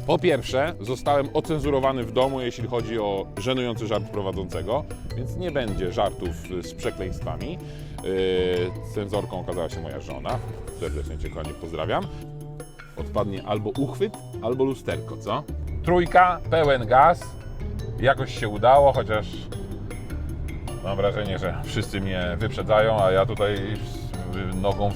Po pierwsze, zostałem ocenzurowany w domu, jeśli chodzi o żenujący żart prowadzącego, więc nie będzie żartów z przekleństwami. Cenzorką okazała się moja żona. Serdecznie Cię, kochanie, pozdrawiam. Odpadnie albo uchwyt, albo lusterko, co? Trójka, pełen gaz. Jakoś się udało, chociaż mam wrażenie, że wszyscy mnie wyprzedzają, a ja tutaj nogą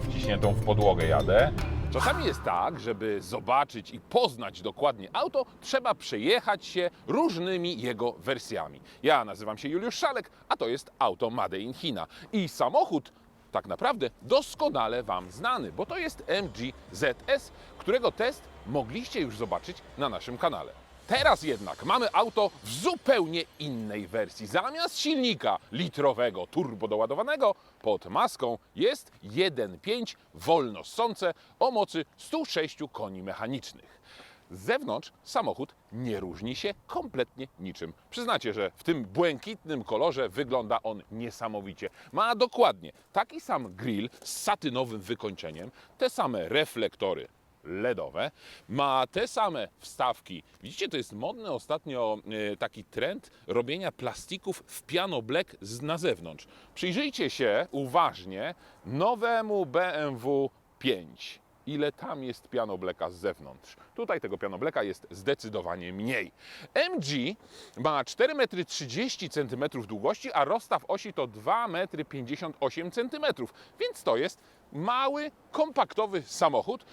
wciśniętą w podłogę jadę. Czasami jest tak, żeby zobaczyć i poznać dokładnie auto, trzeba przejechać się różnymi jego wersjami. Ja nazywam się Juliusz Szalek, a to jest auto Made in China. I samochód tak naprawdę doskonale Wam znany, bo to jest MG ZS, którego test mogliście już zobaczyć na naszym kanale. Teraz jednak mamy auto w zupełnie innej wersji. Zamiast silnika litrowego, turbodoładowanego, pod maską jest 1.5 wolno ssące o mocy 106 koni mechanicznych. Z zewnątrz samochód nie różni się kompletnie niczym. Przyznacie, że w tym błękitnym kolorze wygląda on niesamowicie. Ma dokładnie taki sam grill z satynowym wykończeniem, te same reflektory LEDowe, ma te same wstawki. Widzicie, to jest modny ostatnio taki trend robienia plastików w piano black na zewnątrz. Przyjrzyjcie się uważnie nowemu BMW 5. Ile tam jest piano blacka z zewnątrz. Tutaj tego piano blacka jest zdecydowanie mniej. MG ma 4,30 m długości, a rozstaw osi to 2,58 m, więc to jest mały, kompaktowy samochód,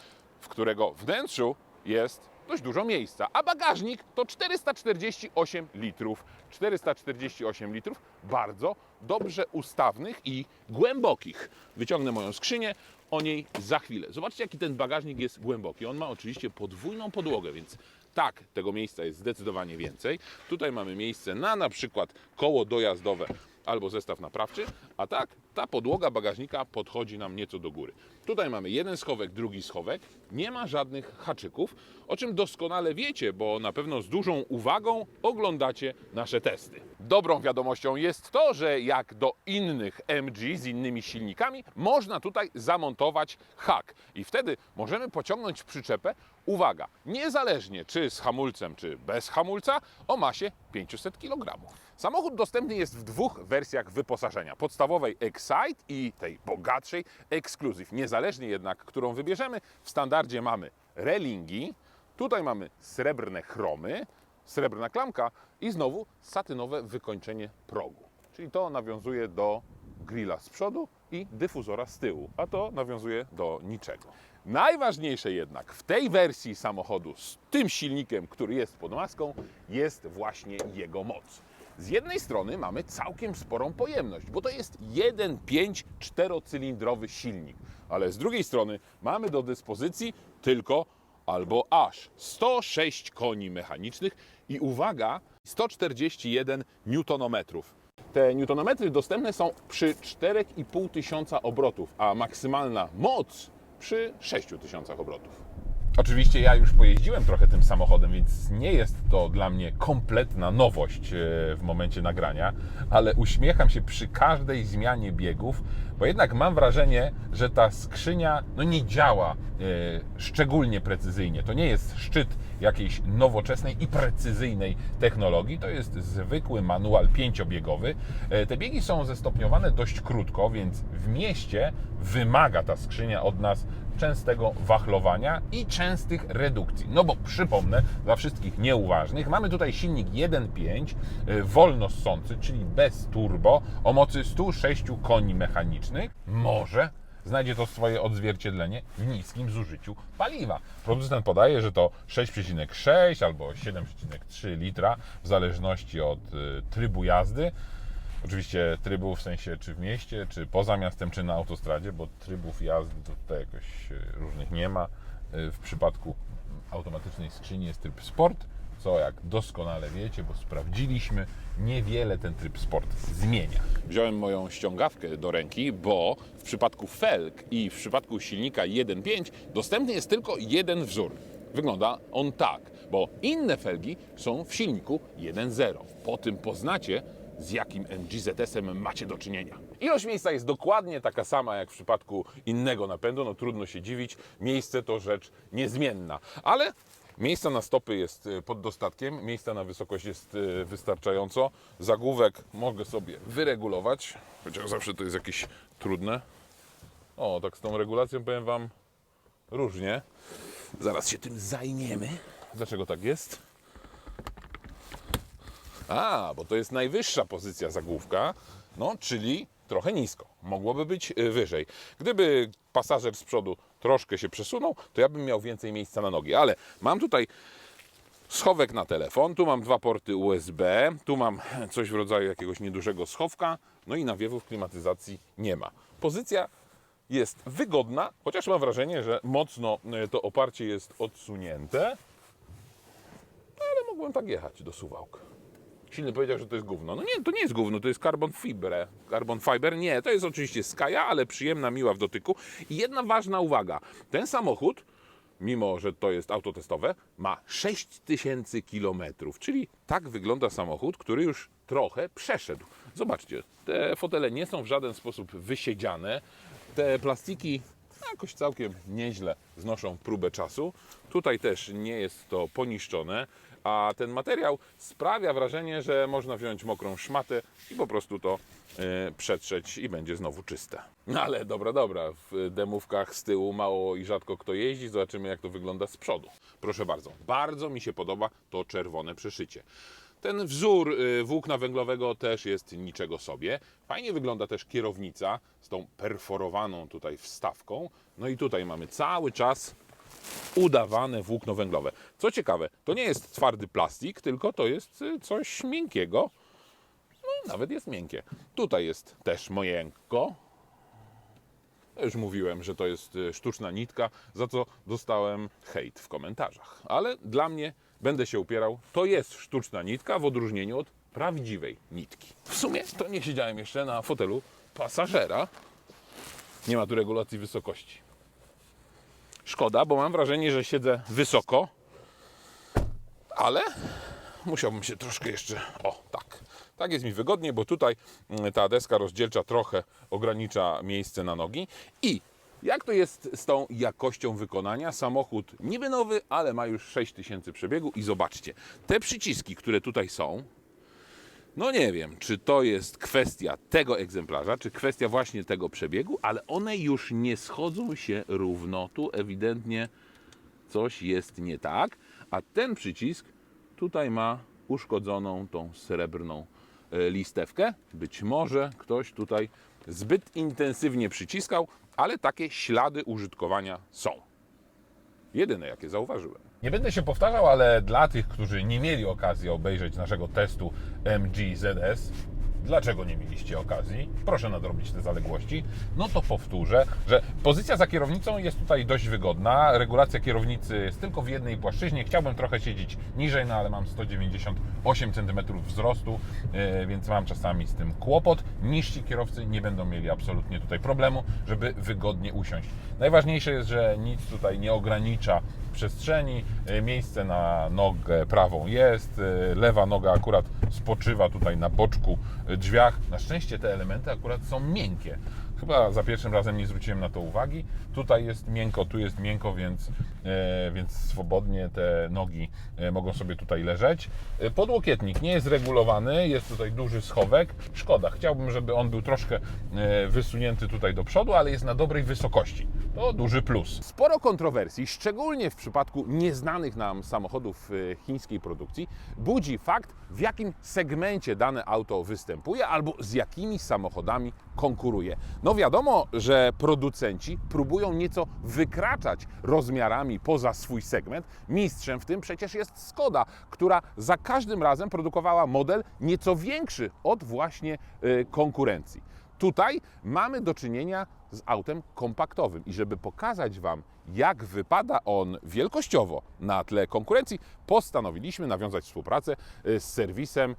w którego wnętrzu jest dość dużo miejsca, a bagażnik to 448 litrów. 448 litrów bardzo dobrze ustawnych i głębokich. Wyciągnę moją skrzynię, o niej za chwilę. Zobaczcie, jaki ten bagażnik jest głęboki. On ma oczywiście podwójną podłogę, więc tak, tego miejsca jest zdecydowanie więcej. Tutaj mamy miejsce na przykład koło dojazdowe albo zestaw naprawczy, a tak, ta podłoga bagażnika podchodzi nam nieco do góry. Tutaj mamy jeden schowek, drugi schowek, nie ma żadnych haczyków, o czym doskonale wiecie, bo na pewno z dużą uwagą oglądacie nasze testy. Dobrą wiadomością jest to, że jak do innych MG z innymi silnikami, można tutaj zamontować hak i wtedy możemy pociągnąć przyczepę, uwaga, niezależnie czy z hamulcem, czy bez hamulca, o masie 500 kg. Samochód dostępny jest w dwóch wersjach wyposażenia. Podstawowej Excite i tej bogatszej Exclusive. Niezależnie jednak, którą wybierzemy, w standardzie mamy relingi, tutaj mamy srebrne chromy, srebrna klamka i znowu satynowe wykończenie progu. Czyli to nawiązuje do grilla z przodu i dyfuzora z tyłu, a to nawiązuje do niczego. Najważniejsze jednak w tej wersji samochodu z tym silnikiem, który jest pod maską, jest właśnie jego moc. Z jednej strony mamy całkiem sporą pojemność, bo to jest 1.5 czterocylindrowy silnik, ale z drugiej strony mamy do dyspozycji tylko albo aż 106 koni mechanicznych i uwaga, 141 Nm. Te newtonometry dostępne są przy 4500 obrotów, a maksymalna moc przy 6000 obrotów. Oczywiście ja już pojeździłem trochę tym samochodem, więc nie jest to dla mnie kompletna nowość w momencie nagrania, ale uśmiecham się przy każdej zmianie biegów, bo jednak mam wrażenie, że ta skrzynia nie działa szczególnie precyzyjnie. To nie jest szczyt jakiejś nowoczesnej i precyzyjnej technologii, to jest zwykły manual 5-biegowy. Te biegi są zestopniowane dość krótko, więc w mieście wymaga ta skrzynia od nas częstego wachlowania i częstych redukcji. No bo przypomnę, dla wszystkich nieuważnych, mamy tutaj silnik 1.5 wolno ssący, czyli bez turbo, o mocy 106 koni mechanicznych. Może znajdzie to swoje odzwierciedlenie w niskim zużyciu paliwa. Producent podaje, że to 6,6 albo 7,3 litra w zależności od trybu jazdy. Oczywiście trybu w sensie czy w mieście, czy poza miastem, czy na autostradzie, bo trybów jazdy to tutaj jakoś różnych nie ma. W przypadku automatycznej skrzyni jest tryb Sport, co jak doskonale wiecie, bo sprawdziliśmy, niewiele ten tryb Sport zmienia. Wziąłem moją ściągawkę do ręki, bo w przypadku felg i w przypadku silnika 1.5 dostępny jest tylko jeden wzór. Wygląda on tak, bo inne felgi są w silniku 1.0. Po tym poznacie, z jakim MG ZS-em macie do czynienia. Ilość miejsca jest dokładnie taka sama jak w przypadku innego napędu, trudno się dziwić, miejsce to rzecz niezmienna, ale Miejsca na stopy jest pod dostatkiem, miejsca na wysokość jest wystarczająco. Zagłówek mogę sobie wyregulować, chociaż zawsze to jest jakieś trudne. O, tak z tą regulacją powiem Wam różnie. Zaraz się tym zajmiemy. Dlaczego tak jest? Bo to jest najwyższa pozycja zagłówka, no czyli trochę nisko. Mogłoby być wyżej. Gdyby pasażer z przodu troszkę się przesunął, to ja bym miał więcej miejsca na nogi. Ale mam tutaj schowek na telefon, tu mam 2 porty USB, tu mam coś w rodzaju jakiegoś niedużego schowka, no i nawiewów klimatyzacji nie ma. Pozycja jest wygodna, chociaż mam wrażenie, że mocno to oparcie jest odsunięte, ale mogłem tak jechać do Suwałk. Silny powiedział, że to jest gówno. No nie, to nie jest gówno, to jest carbon fiber. Carbon fiber nie, to jest oczywiście Skaja, ale przyjemna, miła w dotyku. I jedna ważna uwaga. Ten samochód, mimo że to jest auto testowe, ma 6000 km, czyli tak wygląda samochód, który już trochę przeszedł. Zobaczcie, te fotele nie są w żaden sposób wysiedziane. Te plastiki jakoś całkiem nieźle znoszą próbę czasu. Tutaj też nie jest to poniszczone. A ten materiał sprawia wrażenie, że można wziąć mokrą szmatę i po prostu to przetrzeć i będzie znowu czyste. No ale dobra, w demówkach z tyłu mało i rzadko kto jeździ, zobaczymy jak to wygląda z przodu. Proszę bardzo mi się podoba to czerwone przeszycie. Ten wzór włókna węglowego też jest niczego sobie. Fajnie wygląda też kierownica z tą perforowaną tutaj wstawką. No i tutaj mamy cały czas udawane włókno węglowe. Co ciekawe, to nie jest twardy plastik, tylko to jest coś miękkiego. No, nawet jest miękkie. Tutaj jest też miękko. Ja już mówiłem, że to jest sztuczna nitka, za co dostałem hejt w komentarzach. Ale dla mnie, będę się upierał, to jest sztuczna nitka w odróżnieniu od prawdziwej nitki. W sumie to nie siedziałem jeszcze na fotelu pasażera. Nie ma tu regulacji wysokości. Szkoda, bo mam wrażenie, że siedzę wysoko, ale musiałbym się troszkę jeszcze... O, tak. Tak jest mi wygodnie, bo tutaj ta deska rozdzielcza trochę ogranicza miejsce na nogi. I jak to jest z tą jakością wykonania? Samochód niby nowy, ale ma już 6000 przebiegu i zobaczcie, te przyciski, które tutaj są, no nie wiem, czy to jest kwestia tego egzemplarza, czy kwestia właśnie tego przebiegu, ale one już nie schodzą się równo. Tu ewidentnie coś jest nie tak, a ten przycisk tutaj ma uszkodzoną tą srebrną listewkę. Być może ktoś tutaj zbyt intensywnie przyciskał, ale takie ślady użytkowania są. Jedyne, jakie zauważyłem. Nie będę się powtarzał, ale dla tych, którzy nie mieli okazji obejrzeć naszego testu MG ZS, dlaczego nie mieliście okazji? Proszę nadrobić te zaległości. No to powtórzę, że pozycja za kierownicą jest tutaj dość wygodna. Regulacja kierownicy jest tylko w jednej płaszczyźnie. Chciałbym trochę siedzieć niżej, no ale mam 198 cm wzrostu, więc mam czasami z tym kłopot. Niżsi kierowcy nie będą mieli absolutnie tutaj problemu, żeby wygodnie usiąść. Najważniejsze jest, że nic tutaj nie ogranicza przestrzeni, miejsce na nogę prawą jest, lewa noga akurat spoczywa tutaj na boczku drzwiach. Na szczęście te elementy akurat są miękkie. Chyba za pierwszym razem nie zwróciłem na to uwagi. Tutaj jest miękko, tu jest miękko, więc swobodnie te nogi mogą sobie tutaj leżeć. Podłokietnik nie jest regulowany, jest tutaj duży schowek. Szkoda, chciałbym, żeby on był troszkę wysunięty tutaj do przodu, ale jest na dobrej wysokości. To duży plus. Sporo kontrowersji, szczególnie w przypadku nieznanych nam samochodów chińskiej produkcji, budzi fakt, w jakim segmencie dane auto występuje albo z jakimi samochodami konkuruje. No wiadomo, że producenci próbują nieco wykraczać rozmiarami poza swój segment. Mistrzem w tym przecież jest Skoda, która za każdym razem produkowała model nieco większy od właśnie konkurencji. Tutaj mamy do czynienia z autem kompaktowym i żeby pokazać Wam, jak wypada on wielkościowo na tle konkurencji, postanowiliśmy nawiązać współpracę z serwisem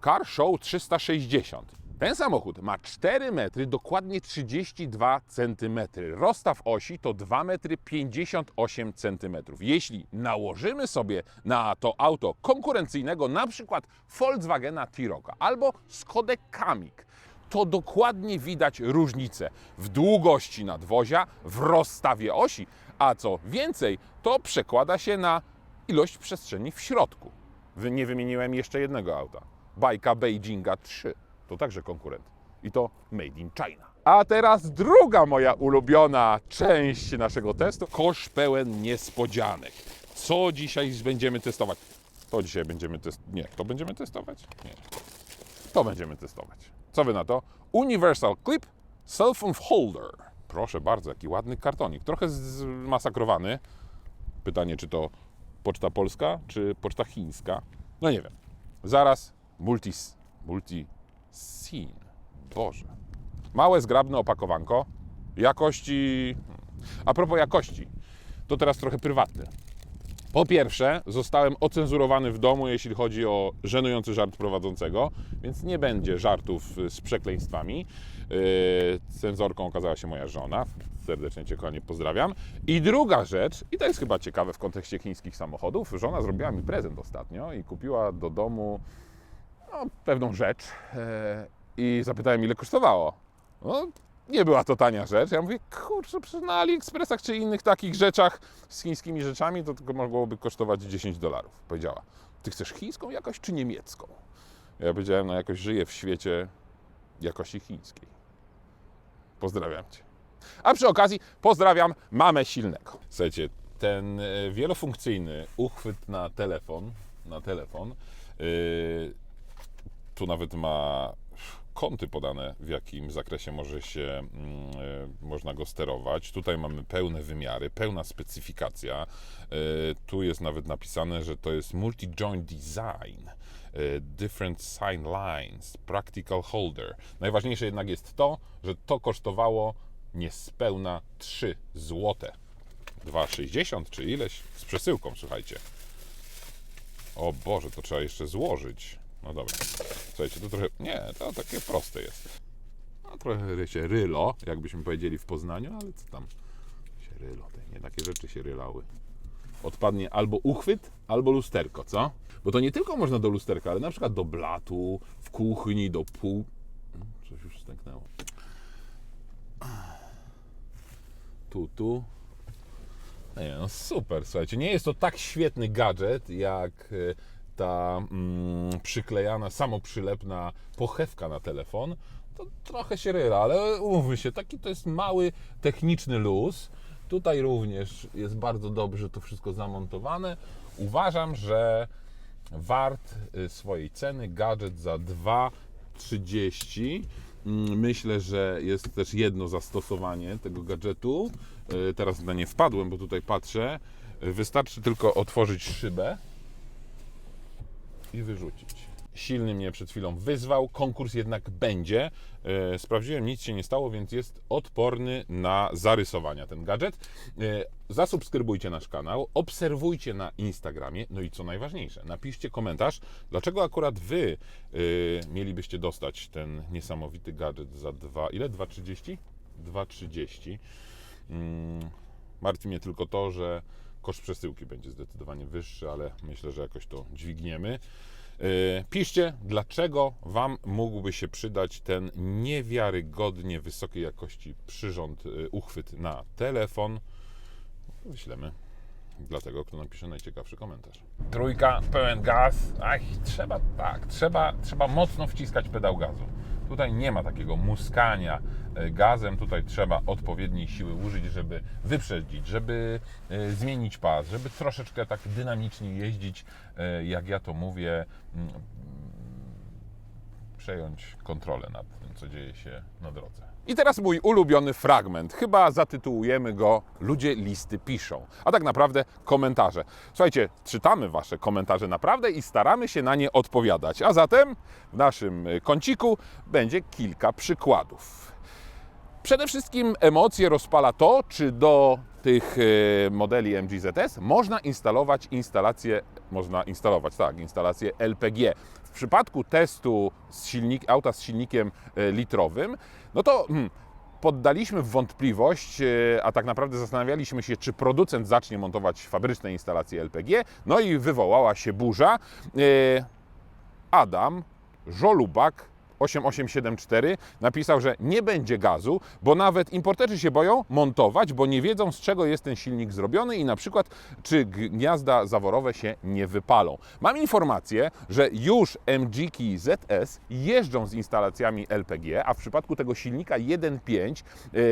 Car Show 360. Ten samochód ma 4 metry, dokładnie 32 cm. Rozstaw osi to 2 metry 58 cm. Jeśli nałożymy sobie na to auto konkurencyjnego, na przykład Volkswagena T-Rocka albo Skodę Kamiq, to dokładnie widać różnicę w długości nadwozia, w rozstawie osi, a co więcej, to przekłada się na ilość przestrzeni w środku. Nie wymieniłem jeszcze jednego auta. Bajka Beijinga 3. To także konkurent. I to made in China. A teraz druga moja ulubiona część naszego testu. Kosz pełen niespodzianek. Co dzisiaj będziemy testować? To dzisiaj będziemy testować. Nie, to będziemy testować? Nie. To będziemy testować. Co wy na to? Universal Clip Cell Phone Holder. Proszę bardzo, jaki ładny kartonik. Trochę zmasakrowany. Pytanie, czy to poczta polska, czy poczta chińska? No nie wiem. Zaraz multi-scene. Boże. Małe, zgrabne opakowanko. Jakości... A propos jakości, to teraz trochę prywatne. Po pierwsze, zostałem ocenzurowany w domu, jeśli chodzi o żenujący żart prowadzącego, więc nie będzie żartów z przekleństwami. Cenzorką okazała się moja żona. Serdecznie Cię, kochanie, pozdrawiam. I druga rzecz, i to jest chyba ciekawe w kontekście chińskich samochodów, żona zrobiła mi prezent ostatnio i kupiła do domu pewną rzecz i zapytałem, ile kosztowało. No, nie była to tania rzecz. Ja mówię, kurczę, na AliExpressach czy innych takich rzeczach z chińskimi rzeczami to tylko mogłoby kosztować $10. Powiedziała, ty chcesz chińską jakość czy niemiecką? Ja powiedziałem, no jakoś żyję w świecie jakości chińskiej. Pozdrawiam Cię. A przy okazji pozdrawiam mamę silnego. Słuchajcie, ten wielofunkcyjny uchwyt na telefon, tu nawet ma kąty podane, w jakim zakresie można go sterować. Tutaj mamy pełne wymiary, pełna specyfikacja. Tu jest nawet napisane, że to jest multi-joint design, different sign lines, practical holder. Najważniejsze jednak jest to, że to kosztowało niespełna 3 zł. 2,60 czy ileś? Z przesyłką, słuchajcie. O Boże, to trzeba jeszcze złożyć. No dobra. Słuchajcie, to trochę... Nie, to takie proste jest. No trochę się rylo, jakbyśmy powiedzieli w Poznaniu, ale co tam się rylo. Nie takie rzeczy się rylały. Odpadnie albo uchwyt, albo lusterko, co? Bo to nie tylko można do lusterka, ale na przykład do blatu, w kuchni, do pół... Coś już stęknęło. Tu. Nie, no super, słuchajcie. Nie jest to tak świetny gadżet, jak ta przyklejana, samoprzylepna pochewka na telefon. To trochę się ryla, ale umówmy się, taki to jest mały, techniczny luz. Tutaj również jest bardzo dobrze to wszystko zamontowane. Uważam, że wart swojej ceny gadżet za 2,30. Myślę, że jest też jedno zastosowanie tego gadżetu. Teraz na nie wpadłem, bo tutaj patrzę. Wystarczy tylko otworzyć szybę i wyrzucić. Silny mnie przed chwilą wyzwał, konkurs jednak będzie. Sprawdziłem, nic się nie stało, więc jest odporny na zarysowania ten gadżet. Zasubskrybujcie nasz kanał, obserwujcie na Instagramie, no i co najważniejsze, napiszcie komentarz, dlaczego akurat Wy mielibyście dostać ten niesamowity gadżet za 2,30? 2,30. Martwi mnie tylko to, że koszt przesyłki będzie zdecydowanie wyższy, ale myślę, że jakoś to dźwigniemy. Piszcie, dlaczego Wam mógłby się przydać ten niewiarygodnie wysokiej jakości przyrząd, uchwyt na telefon. Wyślemy dla tego, kto napisze najciekawszy komentarz. Trójka, pełen gaz. Trzeba mocno wciskać pedał gazu. Tutaj nie ma takiego muskania gazem, tutaj trzeba odpowiedniej siły użyć, żeby wyprzedzić, żeby zmienić pas, żeby troszeczkę tak dynamicznie jeździć, jak ja to mówię, przejąć kontrolę nad tym, co dzieje się na drodze. I teraz mój ulubiony fragment. Chyba zatytułujemy go Ludzie listy piszą, a tak naprawdę komentarze. Słuchajcie, czytamy Wasze komentarze naprawdę i staramy się na nie odpowiadać. A zatem w naszym kąciku będzie kilka przykładów. Przede wszystkim emocje rozpala to, czy do tych modeli MG ZS można instalować instalację LPG. W przypadku testu auta z silnikiem litrowym, no to poddaliśmy w wątpliwość, a tak naprawdę zastanawialiśmy się, czy producent zacznie montować fabryczne instalacje LPG, no i wywołała się burza. Adam Żolubak 8874 napisał, że nie będzie gazu, bo nawet importerzy się boją montować, bo nie wiedzą, z czego jest ten silnik zrobiony i na przykład czy gniazda zaworowe się nie wypalą. Mam informację, że już MG-ki ZS jeżdżą z instalacjami LPG, a w przypadku tego silnika 1.5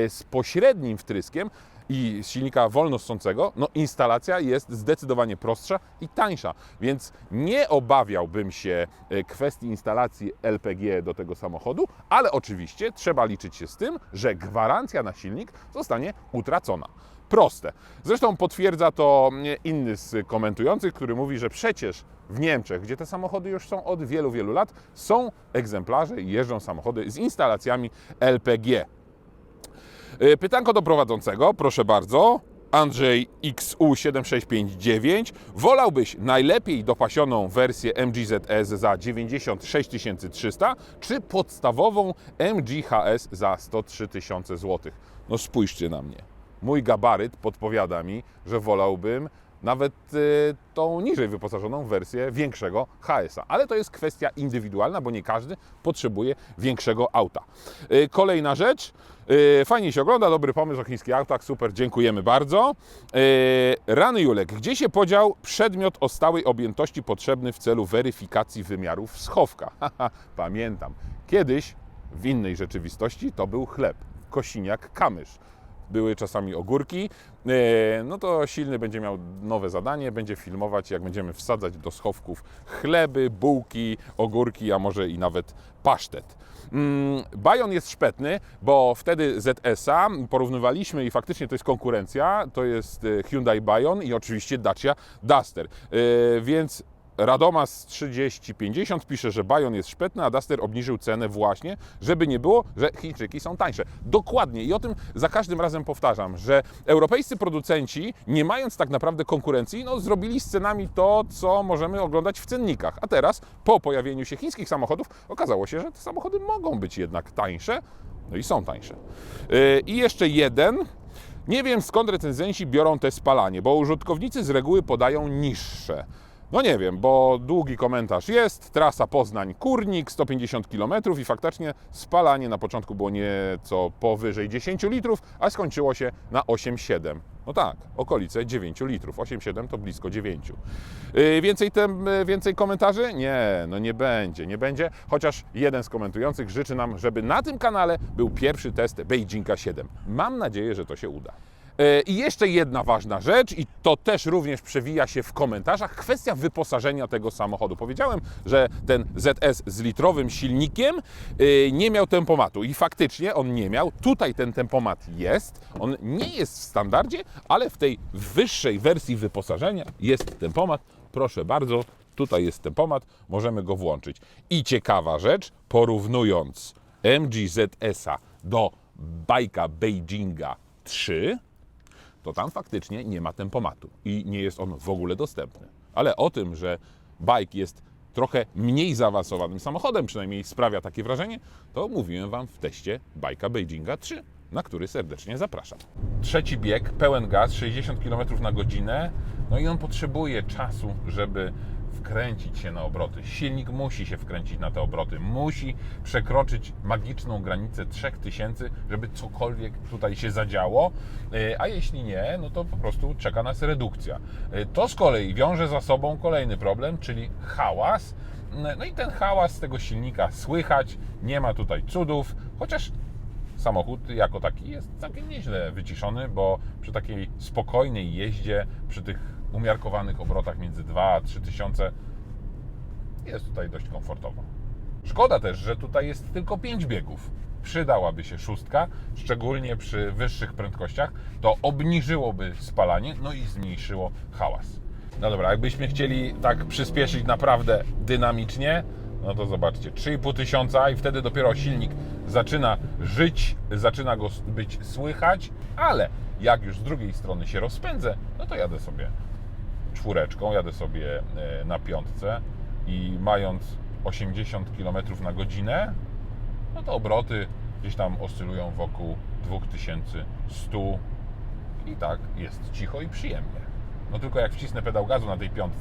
z pośrednim wtryskiem i z silnika wolnossącego, no instalacja jest zdecydowanie prostsza i tańsza, więc nie obawiałbym się kwestii instalacji LPG do tego samochodu, ale oczywiście trzeba liczyć się z tym, że gwarancja na silnik zostanie utracona. Proste. Zresztą potwierdza to inny z komentujących, który mówi, że przecież w Niemczech, gdzie te samochody już są od wielu, wielu lat, są egzemplarze i jeżdżą samochody z instalacjami LPG. Pytanko do prowadzącego, proszę bardzo. Andrzej XU7659. Wolałbyś najlepiej dopasioną wersję MG ZS za 96 300 czy podstawową MG HS za 103 000 zł? No spójrzcie na mnie. Mój gabaryt podpowiada mi, że wolałbym nawet tą niżej wyposażoną wersję większego HS-a. Ale to jest kwestia indywidualna, bo nie każdy potrzebuje większego auta. Kolejna rzecz. Fajnie się ogląda, dobry pomysł o chińskich autach, super, dziękujemy bardzo. Rany Julek, gdzie się podział przedmiot o stałej objętości potrzebny w celu weryfikacji wymiarów schowka? Pamiętam, kiedyś w innej rzeczywistości to był chleb, Kosiniak-Kamysz. Były czasami ogórki, no to Silny będzie miał nowe zadanie, będzie filmować, jak będziemy wsadzać do schowków chleby, bułki, ogórki, a może i nawet pasztet. Bajon jest szpetny, bo wtedy ZS-a porównywaliśmy i faktycznie to jest konkurencja, to jest Hyundai Bajon i oczywiście Dacia Duster, więc Radomas 3050 pisze, że Bajon jest szpetny, a Duster obniżył cenę właśnie, żeby nie było, że Chińczyki są tańsze. Dokładnie i o tym za każdym razem powtarzam, że europejscy producenci, nie mając tak naprawdę konkurencji, no, zrobili z cenami to, co możemy oglądać w cennikach. A teraz, po pojawieniu się chińskich samochodów, okazało się, że te samochody mogą być jednak tańsze, no i są tańsze. I jeszcze jeden. Nie wiem, skąd recenzenci biorą te spalanie, bo użytkownicy z reguły podają niższe. No nie wiem, bo długi komentarz jest, trasa Poznań-Kurnik, 150 km i faktycznie spalanie na początku było nieco powyżej 10 litrów, a skończyło się na 8,7. No tak, okolice 9 litrów, 8,7 to blisko 9. Więcej komentarzy? Nie, no nie będzie, chociaż jeden z komentujących życzy nam, żeby na tym kanale był pierwszy test Beijinga 7. Mam nadzieję, że to się uda. I jeszcze jedna ważna rzecz, i to też również przewija się w komentarzach, kwestia wyposażenia tego samochodu. Powiedziałem, że ten ZS z litrowym silnikiem nie miał tempomatu i faktycznie on nie miał. Tutaj ten tempomat jest, on nie jest w standardzie, ale w tej wyższej wersji wyposażenia jest tempomat. Proszę bardzo, tutaj jest tempomat, możemy go włączyć. I ciekawa rzecz, porównując MG ZS-a do bajka Beijinga 3, to tam faktycznie nie ma tempomatu i nie jest on w ogóle dostępny. Ale o tym, że bike jest trochę mniej zaawansowanym samochodem, przynajmniej sprawia takie wrażenie, to mówiłem Wam w teście bajka Beijinga 3, na który serdecznie zapraszam. Trzeci bieg, pełen gaz, 60 km na godzinę, no i on potrzebuje czasu, żeby wkręcić się na obroty. Silnik musi się wkręcić na te obroty, musi przekroczyć magiczną granicę 3000, żeby cokolwiek tutaj się zadziało, a jeśli nie, no to po prostu czeka nas redukcja. To z kolei wiąże za sobą kolejny problem, czyli hałas. No i ten hałas z tego silnika słychać, nie ma tutaj cudów, chociaż samochód jako taki jest całkiem nieźle wyciszony, bo przy takiej spokojnej jeździe, przy tych umiarkowanych obrotach między 2 a 3 tysiące jest tutaj dość komfortowo. Szkoda też, że tutaj jest tylko 5 biegów. Przydałaby się 6, szczególnie przy wyższych prędkościach. To obniżyłoby spalanie, no i zmniejszyło hałas. No dobra, jakbyśmy chcieli tak przyspieszyć naprawdę dynamicznie, no to zobaczcie, 3,5 tysiąca i wtedy dopiero silnik zaczyna żyć, zaczyna go być słychać, ale jak już z drugiej strony się rozpędzę, no to jadę sobie 4, jadę sobie na 5 i mając 80 km na godzinę, no to obroty gdzieś tam oscylują wokół 2100 i tak jest cicho i przyjemnie. No tylko jak wcisnę pedał gazu na tej 5,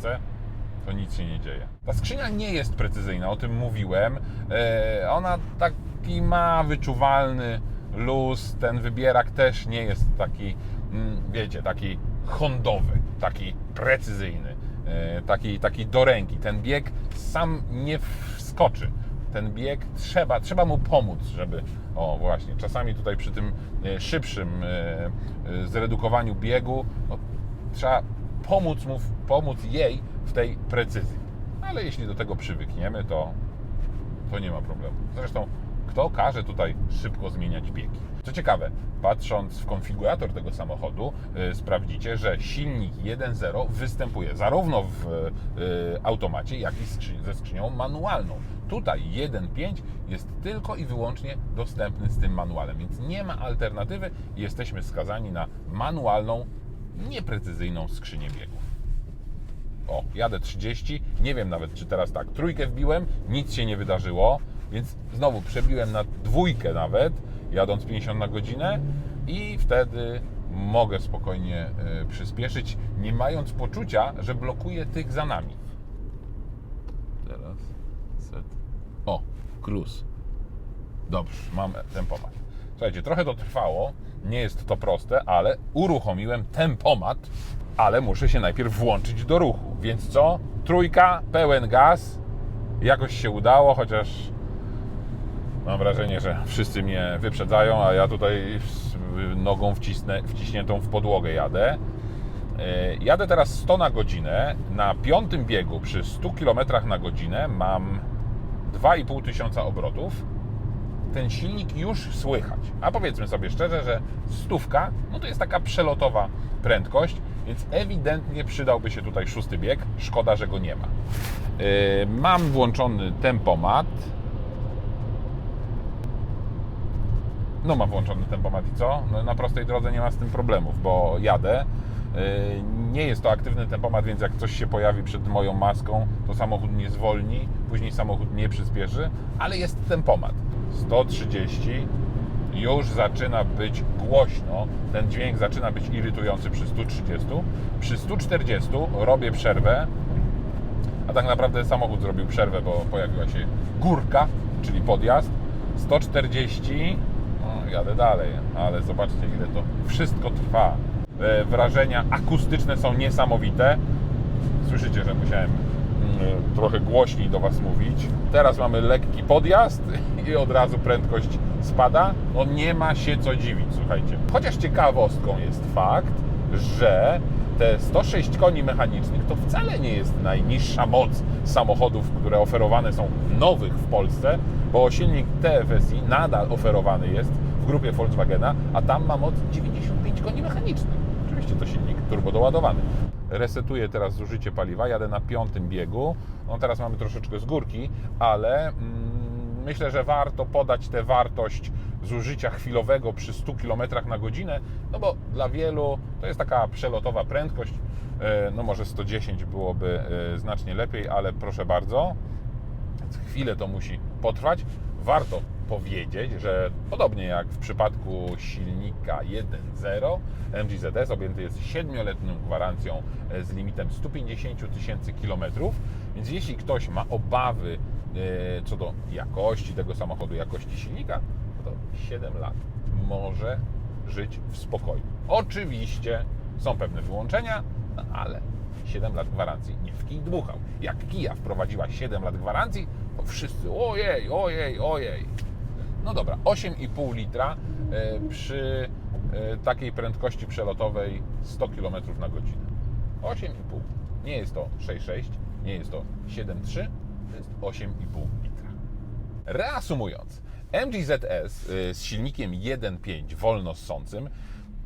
to nic się nie dzieje. Ta skrzynia nie jest precyzyjna, o tym mówiłem. Ona taki ma wyczuwalny luz, ten wybierak też nie jest taki, wiecie, taki hondowy, taki precyzyjny, taki do ręki. Ten bieg sam nie wskoczy. Ten bieg trzeba mu pomóc, żeby... O właśnie, czasami tutaj przy tym szybszym zredukowaniu biegu trzeba pomóc jej w tej precyzji. Ale jeśli do tego przywykniemy, to nie ma problemu. Zresztą kto każe tutaj szybko zmieniać biegi? Co ciekawe, patrząc w konfigurator tego samochodu, sprawdzicie, że silnik 1.0 występuje zarówno w automacie, jak i ze skrzynią manualną. Tutaj 1.5 jest tylko i wyłącznie dostępny z tym manualem, więc nie ma alternatywy i jesteśmy skazani na manualną, nieprecyzyjną skrzynię biegów. O, jadę 30, nie wiem nawet, czy teraz tak, trójkę wbiłem, nic się nie wydarzyło, więc znowu przebiłem na dwójkę nawet, jadąc 50 na godzinę i wtedy mogę spokojnie przyspieszyć, nie mając poczucia, że blokuję tych za nami. Teraz set. O, cruise. Dobrze, mam tempomat. Słuchajcie, trochę to trwało, nie jest to proste, ale uruchomiłem tempomat, ale muszę się najpierw włączyć do ruchu. Więc co? Trójka, pełen gaz. Jakoś się udało, chociaż mam wrażenie, że wszyscy mnie wyprzedzają, a ja tutaj z nogą wciśniętą w podłogę jadę. Jadę teraz 100 na godzinę. Na 5. biegu przy 100 km na godzinę mam 2500 obrotów. Ten silnik już słychać. A powiedzmy sobie szczerze, że 100 no to jest taka przelotowa prędkość, więc ewidentnie przydałby się tutaj 6. bieg. Szkoda, że go nie ma. Mam włączony tempomat. No mam włączony tempomat i co? No, na prostej drodze nie ma z tym problemów, bo jadę. Nie jest to aktywny tempomat, więc jak coś się pojawi przed moją maską, to samochód nie zwolni, później samochód nie przyspieszy, ale jest tempomat. 130, już zaczyna być głośno, ten dźwięk zaczyna być irytujący przy 130. Przy 140 robię przerwę, a tak naprawdę samochód zrobił przerwę, bo pojawiła się górka, czyli podjazd. 140, no, jadę dalej, ale zobaczcie, ile to wszystko trwa. Wrażenia akustyczne są niesamowite. Słyszycie, że musiałem trochę głośniej do Was mówić. Teraz mamy lekki podjazd i od razu prędkość spada. No nie ma się co dziwić, słuchajcie. Chociaż ciekawostką jest fakt, że te 106 koni mechanicznych to wcale nie jest najniższa moc samochodów, które oferowane są nowych w Polsce, bo silnik TFSI nadal oferowany jest w grupie Volkswagena, a tam ma moc 95 koni mechanicznych. Oczywiście to silnik turbodoładowany. Resetuję teraz zużycie paliwa, jadę na 5. biegu. No teraz mamy troszeczkę z górki, ale myślę, że warto podać tę wartość zużycia chwilowego przy 100 km na godzinę, no bo dla wielu to jest taka przelotowa prędkość. No może 110 byłoby znacznie lepiej, ale proszę bardzo, chwilę to musi potrwać. Warto powiedzieć, że podobnie jak w przypadku silnika 1.0, MG ZS objęty jest 7-letnią gwarancją z limitem 150 000 kilometrów, więc jeśli ktoś ma obawy co do jakości tego samochodu, jakości silnika, to 7 lat może żyć w spokoju. Oczywiście są pewne wyłączenia, no ale 7 lat gwarancji nie w kij dmuchał. Jak Kia wprowadziła 7 lat gwarancji, to wszyscy ojej, ojej, ojej. No dobra, 8,5 litra przy takiej prędkości przelotowej 100 km na godzinę. 8,5. Nie jest to 6,6, nie jest to 7,3, to jest 8,5 litra. Reasumując, MG ZS z silnikiem 1.5 wolno ssącym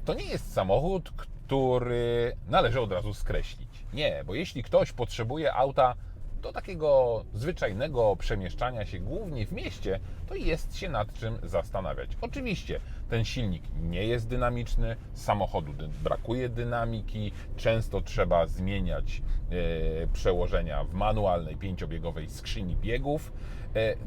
to nie jest samochód, który należy od razu skreślić. Nie, bo jeśli ktoś potrzebuje auta do takiego zwyczajnego przemieszczania się głównie w mieście, to jest się nad czym zastanawiać. Oczywiście ten silnik nie jest dynamiczny, samochodu brakuje dynamiki, często trzeba zmieniać przełożenia w manualnej 5-biegowej skrzyni biegów,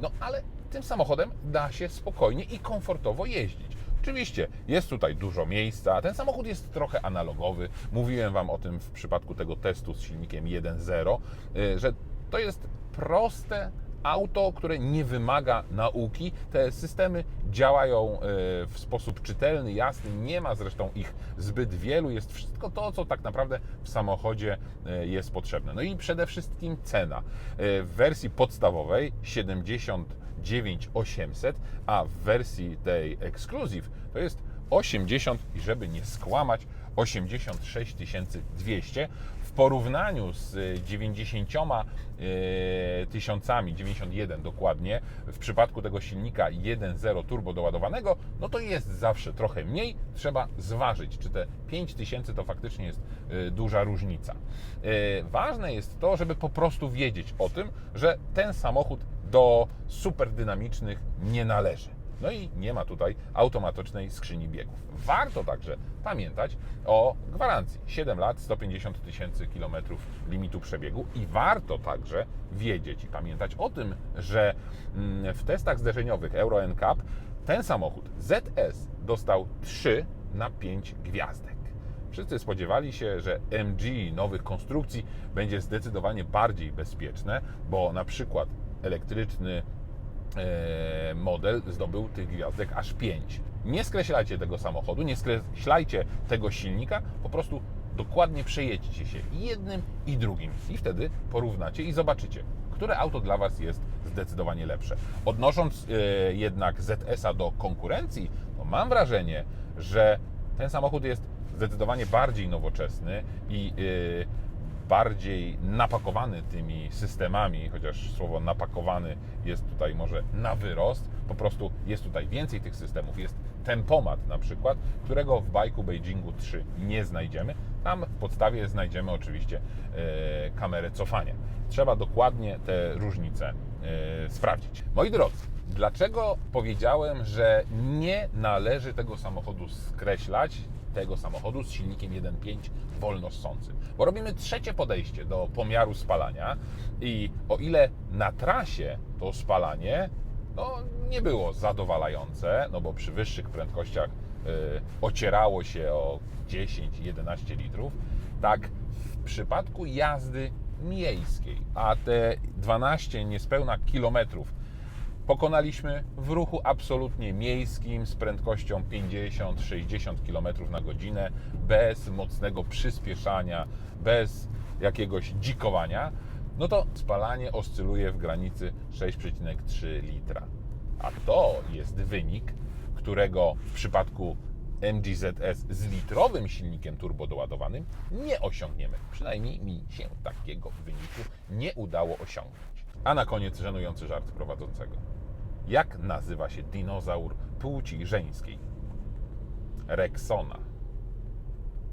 no ale tym samochodem da się spokojnie i komfortowo jeździć. Oczywiście jest tutaj dużo miejsca, ten samochód jest trochę analogowy. Mówiłem Wam o tym w przypadku tego testu z silnikiem 1.0, że to jest proste auto, które nie wymaga nauki. Te systemy działają w sposób czytelny, jasny, nie ma zresztą ich zbyt wielu, jest wszystko to, co tak naprawdę w samochodzie jest potrzebne. No i przede wszystkim cena. W wersji podstawowej 79 800, a w wersji tej Exclusive to jest 80 i żeby nie skłamać 86 200 w porównaniu z 90 tysiącami, 91 dokładnie, w przypadku tego silnika 1.0 turbo doładowanego, no to jest zawsze trochę mniej, trzeba zważyć, czy te 5000 to faktycznie jest duża różnica. Ważne jest to, żeby po prostu wiedzieć o tym, że ten samochód do super dynamicznych nie należy. No i nie ma tutaj automatycznej skrzyni biegów. Warto także pamiętać o gwarancji. 7 lat, 150 000 kilometrów limitu przebiegu i warto także wiedzieć i pamiętać o tym, że w testach zderzeniowych Euro NCAP ten samochód ZS dostał 3 na 5 gwiazdek. Wszyscy spodziewali się, że MG nowych konstrukcji będzie zdecydowanie bardziej bezpieczne, bo na przykład elektryczny model zdobył tych gwiazdek aż 5. Nie skreślajcie tego samochodu, nie skreślajcie tego silnika, po prostu dokładnie przejedźcie się jednym i drugim i wtedy porównacie i zobaczycie, które auto dla Was jest zdecydowanie lepsze. Odnosząc jednak ZS-a do konkurencji, to mam wrażenie, że ten samochód jest zdecydowanie bardziej nowoczesny i bardziej napakowany tymi systemami, chociaż słowo napakowany jest tutaj może na wyrost, po prostu jest tutaj więcej tych systemów. Jest tempomat na przykład, którego w bajku Beijingu 3 nie znajdziemy. Tam w podstawie znajdziemy oczywiście kamerę cofania. Trzeba dokładnie te różnice sprawdzić. Moi drodzy, dlaczego powiedziałem, że nie należy tego samochodu skreślać, tego samochodu z silnikiem 1.5 wolnossącym? Bo robimy trzecie podejście do pomiaru spalania i o ile na trasie to spalanie nie było zadowalające, bo przy wyższych prędkościach ocierało się o 10-11 litrów, tak w przypadku jazdy miejskiej, a te 12 niespełna kilometrów pokonaliśmy w ruchu absolutnie miejskim z prędkością 50-60 km na godzinę, bez mocnego przyspieszania, bez jakiegoś dzikowania, no to spalanie oscyluje w granicy 6,3 litra. A to jest wynik, którego w przypadku MG ZS z litrowym silnikiem turbodoładowanym nie osiągniemy. Przynajmniej mi się takiego wyniku nie udało osiągnąć. A na koniec żenujący żart prowadzącego. Jak nazywa się dinozaur płci żeńskiej? Rexona.